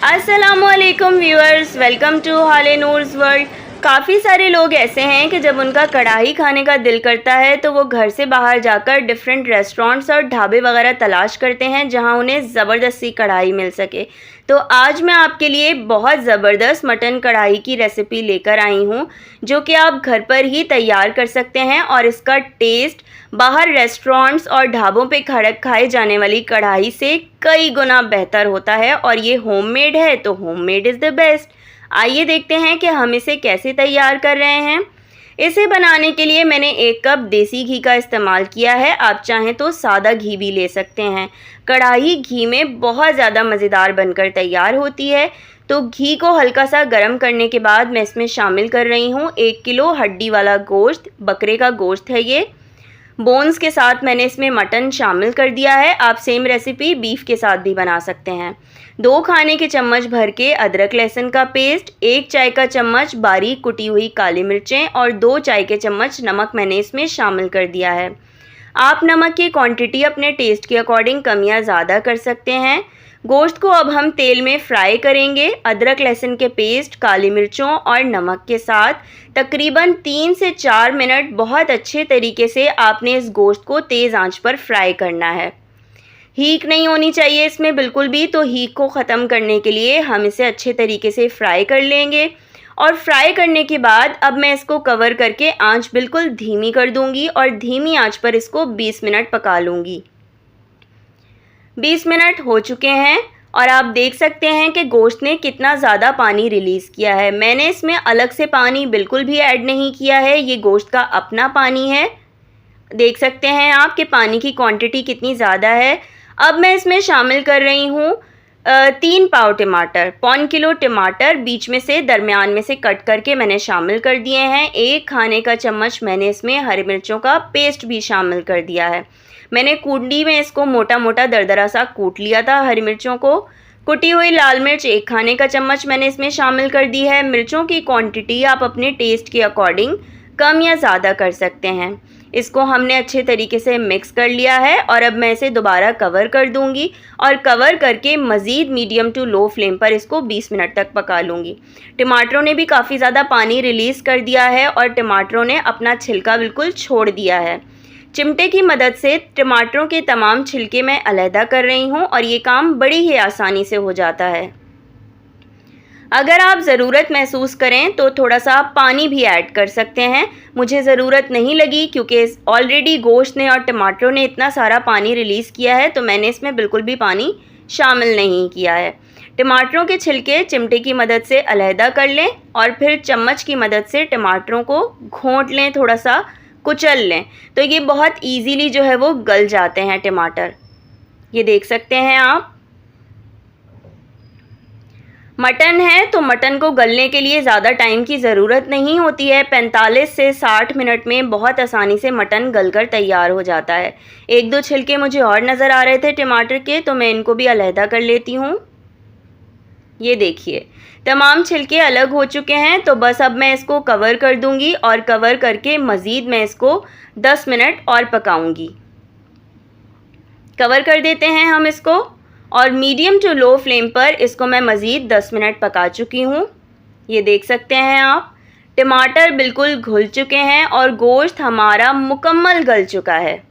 अस्सलामुअलैकुम viewers, welcome to हाले Noor's world. काफ़ी सारे लोग ऐसे हैं कि जब उनका कढ़ाई खाने का दिल करता है तो वो घर से बाहर जाकर डिफरेंट रेस्टोरेंट्स और ढाबे वगैरह तलाश करते हैं जहां उन्हें ज़बरदस्ती कढ़ाई मिल सके। तो आज मैं आपके लिए बहुत ज़बरदस्त मटन कढ़ाई की रेसिपी लेकर आई हूं जो कि आप घर पर ही तैयार कर सकते हैं और इसका टेस्ट बाहर रेस्टोरेंट्स और ढाबों पे खाए जाने वाली कढ़ाई से कई गुना बेहतर होता है। और ये होममेड है तो होममेड इज़ द बेस्ट। आइए देखते हैं कि हम इसे कैसे तैयार कर रहे हैं। इसे बनाने के लिए मैंने 1 कप देसी घी का इस्तेमाल किया है। आप चाहें तो सादा घी भी ले सकते हैं। कढ़ाई घी में बहुत ज़्यादा मज़ेदार बनकर तैयार होती है। तो घी को हल्का सा गर्म करने के बाद मैं इसमें शामिल कर रही हूँ 1 किलो हड्डी वाला गोश्त। बकरे का गोश्त है ये। बोन्स के साथ मैंने इसमें मटन शामिल कर दिया है। आप सेम रेसिपी बीफ के साथ भी बना सकते हैं। 2 खाने के चम्मच भर के अदरक लहसुन का पेस्ट, 1 चाय का चम्मच बारीक कुटी हुई काली मिर्चें और 2 चाय के चम्मच नमक मैंने इसमें शामिल कर दिया है। आप नमक की क्वांटिटी अपने टेस्ट के अकॉर्डिंग कम या ज़्यादा कर सकते हैं। गोश्त को अब हम तेल में फ्राई करेंगे। अदरक लहसुन के पेस्ट, काली मिर्चों और नमक के साथ तकरीबन 3 से 4 मिनट बहुत अच्छे तरीके से आपने इस गोश्त को तेज़ आंच पर फ्राई करना है। हीक नहीं होनी चाहिए इसमें बिल्कुल भी। तो हीक को ख़त्म करने के लिए हम इसे अच्छे तरीके से फ्राई कर लेंगे। और फ्राई करने के बाद अब मैं इसको कवर करके आंच बिल्कुल धीमी कर दूंगी और धीमी आंच पर इसको 20 मिनट पका लूँगी। 20 मिनट हो चुके हैं और आप देख सकते हैं कि गोश्त ने कितना ज़्यादा पानी रिलीज़ किया है। मैंने इसमें अलग से पानी बिल्कुल भी ऐड नहीं किया है। ये गोश्त का अपना पानी है। देख सकते हैं आप कि पानी की क्वांटिटी कितनी ज़्यादा है। अब मैं इसमें शामिल कर रही हूँ 3 पाव टमाटर। 1 किलो टमाटर बीच में से दरमियान में से कट करके मैंने शामिल कर दिए हैं। 1 खाने का चम्मच मैंने इसमें हरी मिर्चों का पेस्ट भी शामिल कर दिया है। मैंने कूंडी में इसको मोटा मोटा दरदरा सा कूट लिया था हरी मिर्चों को। कुटी हुई लाल मिर्च 1 खाने का चम्मच मैंने इसमें शामिल कर दी है। मिर्चों की क्वांटिटी आप अपने टेस्ट के अकॉर्डिंग कम या ज़्यादा कर सकते हैं। इसको हमने अच्छे तरीके से मिक्स कर लिया है और अब मैं इसे दोबारा कवर कर दूंगी और कवर करके मज़ीद मीडियम टू लो फ्लेम पर इसको 20 मिनट तक पका लूँगी। टमाटरों ने भी काफ़ी ज़्यादा पानी रिलीज़ कर दिया है और टमाटरों ने अपना छिलका बिल्कुल छोड़ दिया है। चिमटे की मदद से टमाटरों के तमाम छिलके मैं अलहदा कर रही हूँ और ये काम बड़ी ही आसानी से हो जाता है। अगर आप ज़रूरत महसूस करें तो थोड़ा सा पानी भी ऐड कर सकते हैं। मुझे ज़रूरत नहीं लगी क्योंकि ऑलरेडी गोश्त ने और टमाटरों ने इतना सारा पानी रिलीज़ किया है तो मैंने इसमें बिल्कुल भी पानी शामिल नहीं किया है। टमाटरों के छिलके चिमटे की मदद से अलहदा कर लें और फिर चम्मच की मदद से टमाटरों को घोंट लें, थोड़ा सा कुचल लें तो ये बहुत ईजीली जो है वो गल जाते हैं टमाटर। ये देख सकते हैं आप। मटन है तो मटन को गलने के लिए ज़्यादा टाइम की ज़रूरत नहीं होती है। 45 से 60 मिनट में बहुत आसानी से मटन गलकर तैयार हो जाता है। 1-2 छिलके मुझे और नज़र आ रहे थे टमाटर के तो मैं इनको भी अलहदा कर लेती हूँ। ये देखिए तमाम छिलके अलग हो चुके हैं। तो बस अब मैं इसको कवर कर दूंगी और कवर करके मज़ीद मैं इसको 10 मिनट और पकाऊंगी। कवर कर देते हैं हम इसको और मीडियम टू लो फ्लेम पर इसको मैं मज़ीद 10 मिनट पका चुकी हूँ। ये देख सकते हैं आप टमाटर बिल्कुल घुल चुके हैं और गोश्त हमारा मुकम्मल गल चुका है।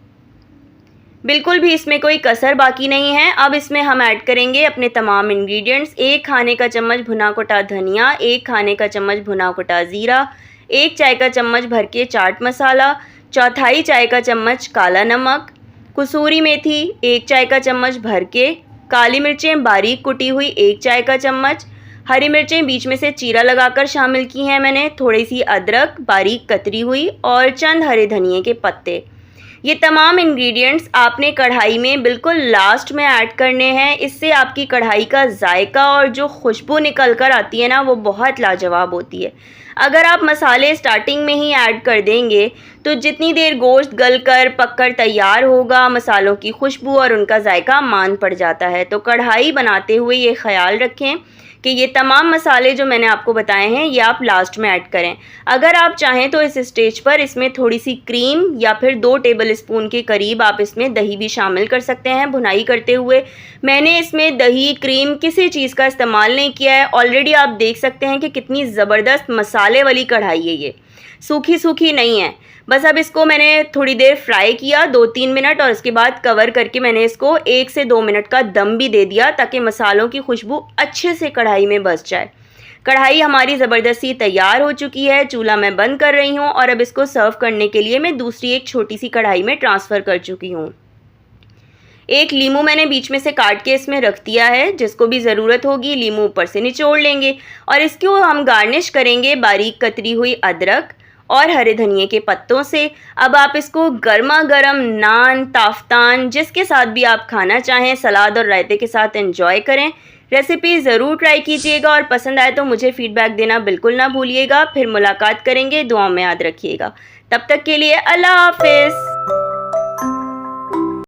बिल्कुल भी इसमें कोई कसर बाकी नहीं है। अब इसमें हम ऐड करेंगे अपने तमाम इंग्रेडिएंट्स। 1 खाने का चम्मच भुना कुटा धनिया, 1 खाने का चम्मच भुना कुटा ज़ीरा, 1 चाय का चम्मच भर के चाट मसाला, 1/4 चाय का चम्मच काला नमक, कसूरी मेथी 1 चाय का चम्मच भर के, काली मिर्चें बारीक कुटी हुई 1 चाय का चम्मच, हरी मिर्चें बीच में से चीरा लगाकर शामिल की हैं मैंने, थोड़ी सी अदरक बारीक कतरी हुई और चंद हरे धनिए के पत्ते। ये तमाम इंग्रेडिएंट्स आपने कढ़ाई में बिल्कुल लास्ट में ऐड करने हैं। इससे आपकी कढ़ाई का जायका और जो खुशबू निकल कर आती है ना वो बहुत लाजवाब होती है। अगर आप मसाले स्टार्टिंग में ही ऐड कर देंगे तो जितनी देर गोश्त गलकर पककर तैयार होगा, मसालों की खुशबू और उनका जायका मान पड़ जाता है। तो कढ़ाई बनाते हुए ये ख्याल रखें कि ये तमाम मसाले जो मैंने आपको बताए हैं ये आप लास्ट में ऐड करें। अगर आप चाहें तो इस स्टेज पर इसमें थोड़ी सी क्रीम या फिर 2 टेबल स्पून के करीब आप इसमें दही भी शामिल कर सकते हैं भुनाई करते हुए। मैंने इसमें दही, क्रीम किसी चीज़ का इस्तेमाल नहीं किया है। ऑलरेडी आप देख सकते हैं कि कितनी ज़बरदस्त मसाले वाली कढ़ाई है ये, सूखी सूखी नहीं है। बस अब इसको मैंने थोड़ी देर फ्राई किया 2-3 मिनट और उसके बाद कवर करके मैंने इसको 1 से 2 मिनट का दम भी दे दिया ताकि मसालों की खुशबू अच्छे से कढ़ाई में बस जाए। कढ़ाई हमारी ज़बरदस्ती तैयार हो चुकी है। चूल्हा मैं बंद कर रही हूँ और अब इसको सर्व करने के लिए मैं दूसरी एक छोटी सी कढ़ाई में ट्रांसफ़र कर चुकी हूँ। एक लीमू मैंने बीच में से काट के इसमें रख दिया है, जिसको भी ज़रूरत होगी लीमू ऊपर से निचोड़ लेंगे और इसको हम गार्निश करेंगे बारीक कतरी हुई अदरक और हरे धनिए के पत्तों से। अब आप इसको गर्मा गर्म नान, ताफ्तान जिसके साथ भी आप खाना चाहें, सलाद और रायते के साथ एंजॉय करें। रेसिपी ज़रूर ट्राई कीजिएगा और पसंद आए तो मुझे फ़ीडबैक देना बिल्कुल ना भूलिएगा। फिर मुलाकात करेंगे, दुआओं में याद रखिएगा। तब तक के लिए अल्लाह हाफ़िज़।